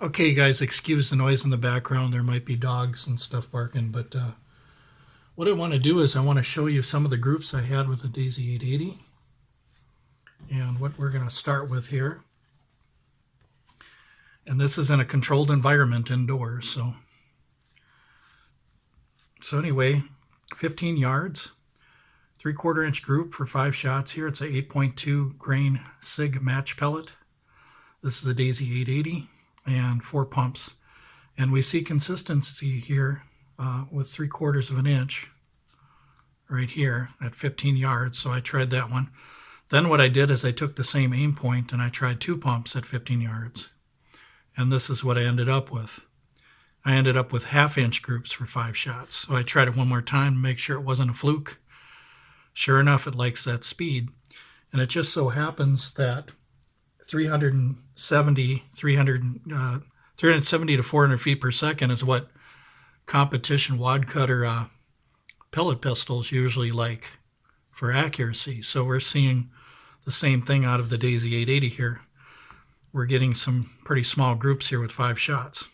Okay, guys, excuse the noise in the background. There might be dogs and stuff barking, but what I want to do is I want to show you some of the groups I had with the Daisy 880 and what we're going to start with here. And this is in a controlled environment indoors. So anyway, 15 yards, 3/4 inch group for 5 shots here. It's a 8.2 grain SIG match pellet. This is the Daisy 880 and 4 pumps. And we see consistency here with 3/4 of an inch right here at 15 yards. So I tried that one. Then what I did is I took the same aim point and I tried 2 pumps at 15 yards. And this is what I ended up with. I ended up with 1/2 inch groups for 5 shots. So I tried it one more time to make sure it wasn't a fluke. Sure enough, it likes that speed. And it just so happens that 370 to 400 feet per second is what competition wad cutter pellet pistols usually like for accuracy. So we're seeing the same thing out of the Daisy 880 here. We're getting some pretty small groups here with 5 shots.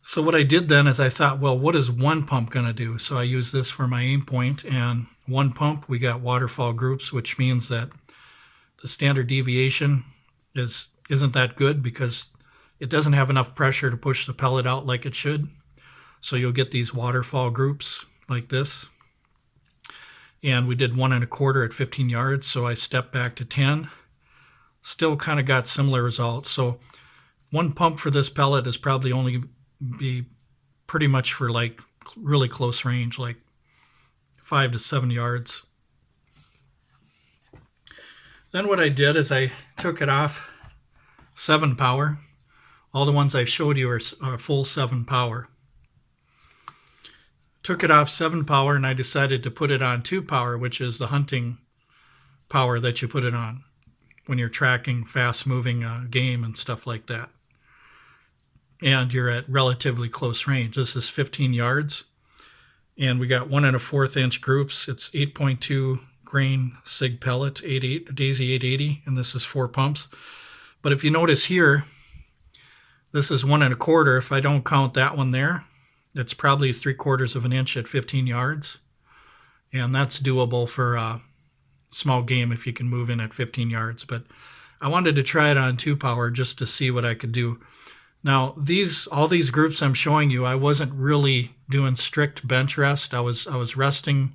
So what I did then is I thought, well, what is 1 pump going to do? So I used this for my aim point, and 1 pump, we got waterfall groups, which means that the standard deviation isn't that good because it doesn't have enough pressure to push the pellet out like it should. So you'll get these waterfall groups like this. And we did 1 1/4 at 15 yards, so I stepped back to 10. Still kind of got similar results. So 1 pump for this pellet is probably only be pretty much for like really close range, like 5 to 7 yards. Then what I did is I took it off 7 power. All the ones I showed you are full 7 power. Took it off 7 power and I decided to put it on 2 power, which is the hunting power that you put it on when you're tracking fast moving game and stuff like that. And you're at relatively close range. This is 15 yards. And we got 1 1/4 inch groups. It's 8.2 grain SIG pellet, Daisy 880, and this is 4 pumps. But if you notice here, this is 1 1/4. If I don't count that one there, it's probably 3/4 of an inch at 15 yards. And that's doable for a small game if you can move in at 15 yards. But I wanted to try it on 2 power just to see what I could do. Now, all these groups I'm showing you, I wasn't really doing strict bench rest. I was resting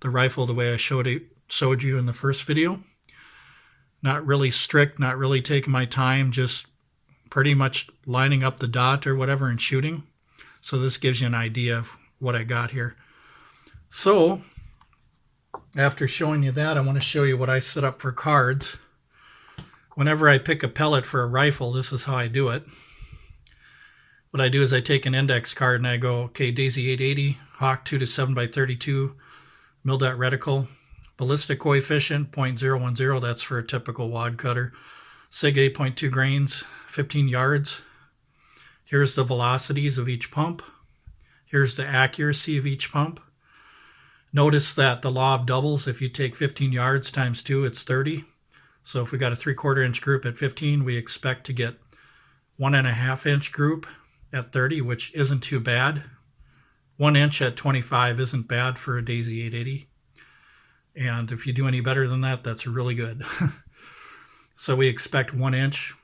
the rifle the way I showed you in the first video. Not really strict, not really taking my time, just pretty much lining up the dot or whatever and shooting. So this gives you an idea of what I got here. So after showing you that, I want to show you what I set up for cards. Whenever I pick a pellet for a rifle, this is how I do it. What I do is I take an index card and I go, okay, Daisy 880, Hawk 2 to 7x32, Mil-Dot reticle, ballistic coefficient 0.010, that's for a typical wad cutter, SIG 8.2 grains, 15 yards. Here's the velocities of each pump. Here's the accuracy of each pump. Notice that the law of doubles, if you take 15 yards times 2, it's 30. So if we got a 3/4 inch group at 15, we expect to get 1 1/2 inch group at 30, which isn't too bad. 1 inch at 25 isn't bad for a Daisy 880. And if you do any better than that, that's really good. So we expect 1 inch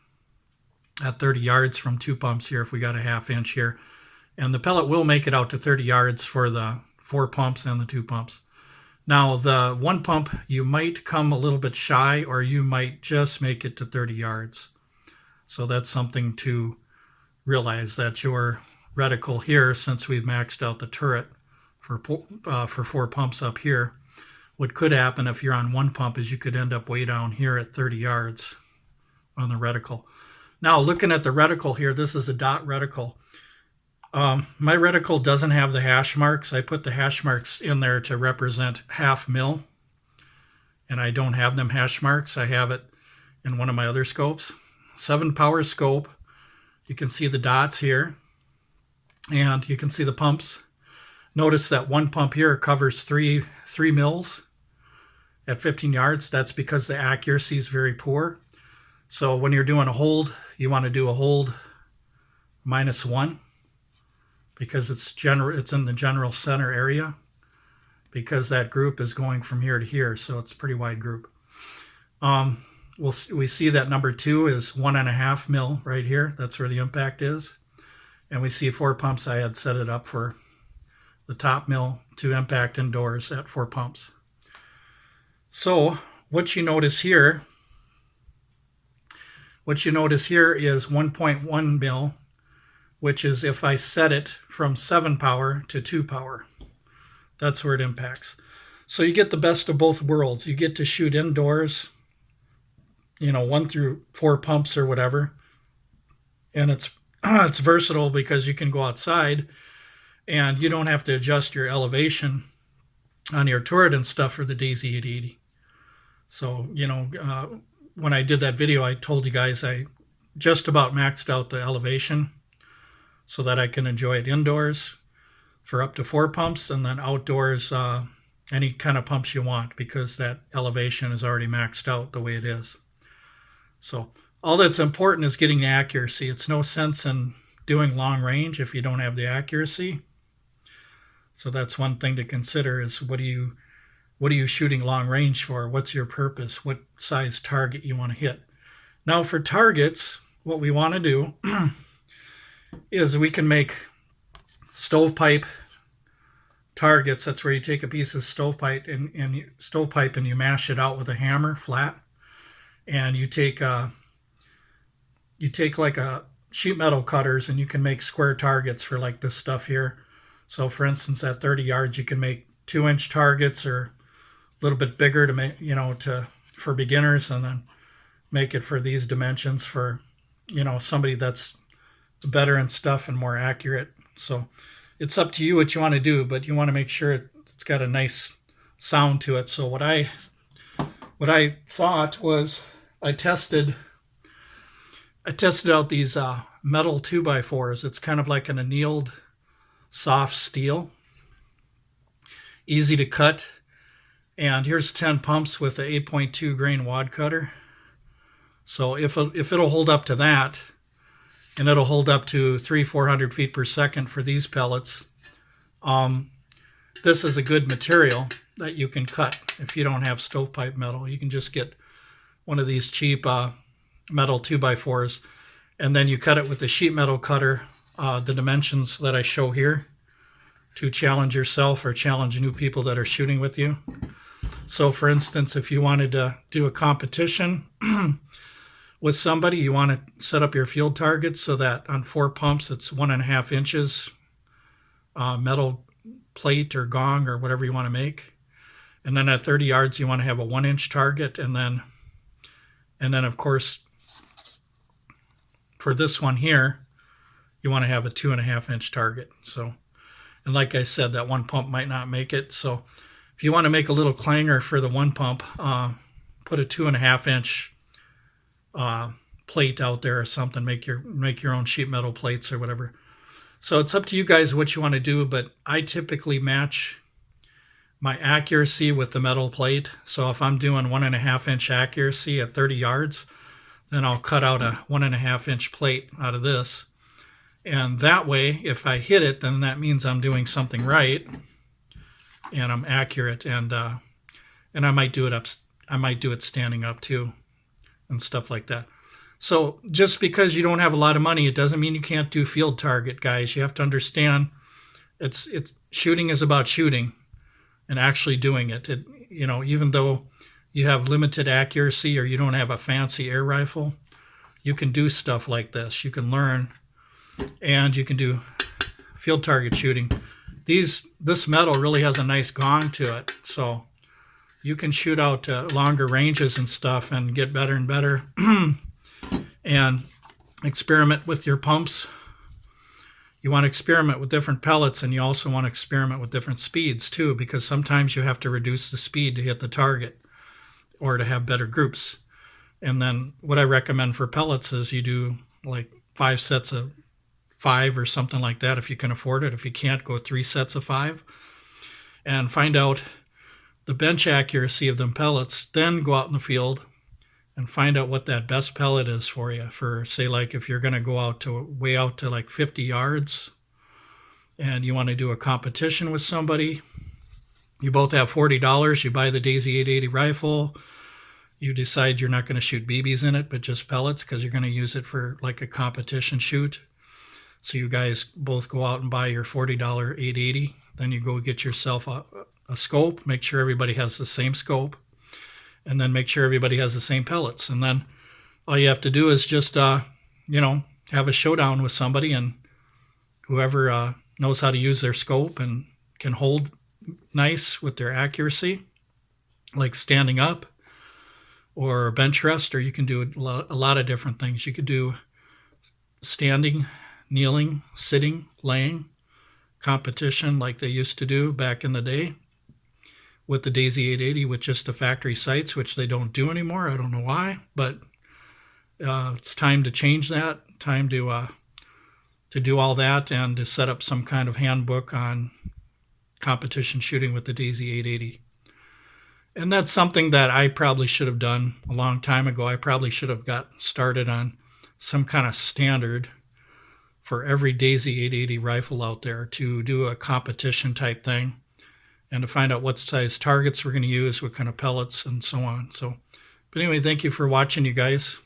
at 30 yards from 2 pumps here if we got a 1/2 inch here. And the pellet will make it out to 30 yards for the 4 pumps and the 2 pumps. Now the 1 pump, you might come a little bit shy or you might just make it to 30 yards. So that's something to realize, that your reticle here, since we've maxed out the turret for 4 pumps up here, what could happen if you're on 1 pump is you could end up way down here at 30 yards on the reticle. Now looking at the reticle here, this is a dot reticle. My reticle doesn't have the hash marks. I put the hash marks in there to represent 1/2 mil, and I don't have them hash marks. I have it in one of my other scopes. 7 power scope. You can see the dots here, and you can see the pumps. Notice that 1 pump here covers 3 mils at 15 yards. That's because the accuracy is very poor. So when you're doing a hold, you want to do a hold -1 because it's in the general center area, because that group is going from here to here, so it's a pretty wide group. We see that number 2 is 1.5 mil right here. That's where the impact is. And we see 4 pumps. I had set it up for the top mill to impact indoors at 4 pumps. So what you notice here is 1.1 mil, which is if I set it from 7 power to 2 power. That's where it impacts. So you get the best of both worlds. You get to shoot indoors, 1 through 4 pumps or whatever. And it's versatile because you can go outside and you don't have to adjust your elevation on your turret and stuff for the Daisy 880. So, when I did that video, I told you guys I just about maxed out the elevation so that I can enjoy it indoors for up to 4 pumps, and then outdoors, any kind of pumps you want, because that elevation is already maxed out the way it is. So all that's important is getting the accuracy. It's no sense in doing long range if you don't have the accuracy. So that's one thing to consider, is what are you shooting long range for? What's your purpose? What size target you want to hit? Now for targets, what we want to do is we can make stovepipe targets. That's where you take a piece of stovepipe and you mash it out with a hammer flat, and you take like a sheet metal cutters, and you can make square targets for like this stuff here. So for instance, at 30 yards, you can make 2-inch targets, or a little bit bigger to make, for beginners, and then make it for these dimensions for, somebody that's better and stuff and more accurate. So it's up to you what you want to do, but you want to make sure it's got a nice sound to it. So what I thought was I tested out these metal 2x4s. It's kind of like an annealed soft steel, easy to cut. And here's 10 pumps with a 8.2 grain wad cutter. So if it'll hold up to that, and it'll hold up to 300-400 feet per second for these pellets, this is a good material that you can cut if you don't have stovepipe metal. You can just get one of these cheap metal 2x4s, and then you cut it with the sheet metal cutter, the dimensions that I show here, to challenge yourself or challenge new people that are shooting with you. So for instance, if you wanted to do a competition with somebody, you want to set up your field targets so that on 4 pumps it's 1.5 inches metal plate or gong or whatever you want to make. And then at 30 yards, you want to have a 1-inch target. And then of course, for this one here, you want to have a 2.5-inch target. So, and like I said, that 1 pump might not make it. So if you want to make a little clanger for the 1 pump, put a 2.5-inch plate out there or something. Make your own sheet metal plates or whatever. So it's up to you guys what you want to do, but I typically match my accuracy with the metal plate. So if I'm doing 1.5-inch accuracy at 30 yards, then I'll cut out a 1.5-inch plate out of this. And that way, if I hit it, then that means I'm doing something right and I'm accurate. And I might do it standing up too, and stuff like that. So just because you don't have a lot of money, it doesn't mean you can't do field target, guys. You have to understand it's shooting is about shooting and actually doing it. Even though you have limited accuracy or you don't have a fancy air rifle, you can do stuff like this. You can learn, and you can do field target shooting. This metal really has a nice gong to it, so you can shoot out longer ranges and stuff and get better and better and experiment with your pumps. You want to experiment with different pellets, and you also want to experiment with different speeds too, because sometimes you have to reduce the speed to hit the target or to have better groups. And then what I recommend for pellets is you do like 5 sets of 5 or something like that if you can afford it. If you can't, go 3 sets of 5 and find out the bench accuracy of them pellets. Then go out in the field and find out what that best pellet is for you. For, say, like if you're going to go out to way out to like 50 yards and you want to do a competition with somebody, you both have $40. You buy the Daisy 880 rifle. You decide you're not going to shoot BBs in it, but just pellets, because you're going to use it for like a competition shoot. So you guys both go out and buy your $40 880. Then you go get yourself a scope. Make sure everybody has the same scope. And then make sure everybody has the same pellets. And then all you have to do is just, have a showdown with somebody, and whoever knows how to use their scope and can hold nice with their accuracy, like standing up or bench rest, or you can do a lot of different things. You could do standing, kneeling, sitting, laying, competition like they used to do back in the day with the Daisy 880 with just the factory sights, which they don't do anymore. I don't know why, but it's time to change that. Time to do all that and to set up some kind of handbook on competition shooting with the Daisy 880. And that's something that I probably should have done a long time ago. I probably should have got started on some kind of standard for every Daisy 880 rifle out there to do a competition type thing, and to find out what size targets we're going to use, what kind of pellets, and so on. So, but anyway, thank you for watching, you guys.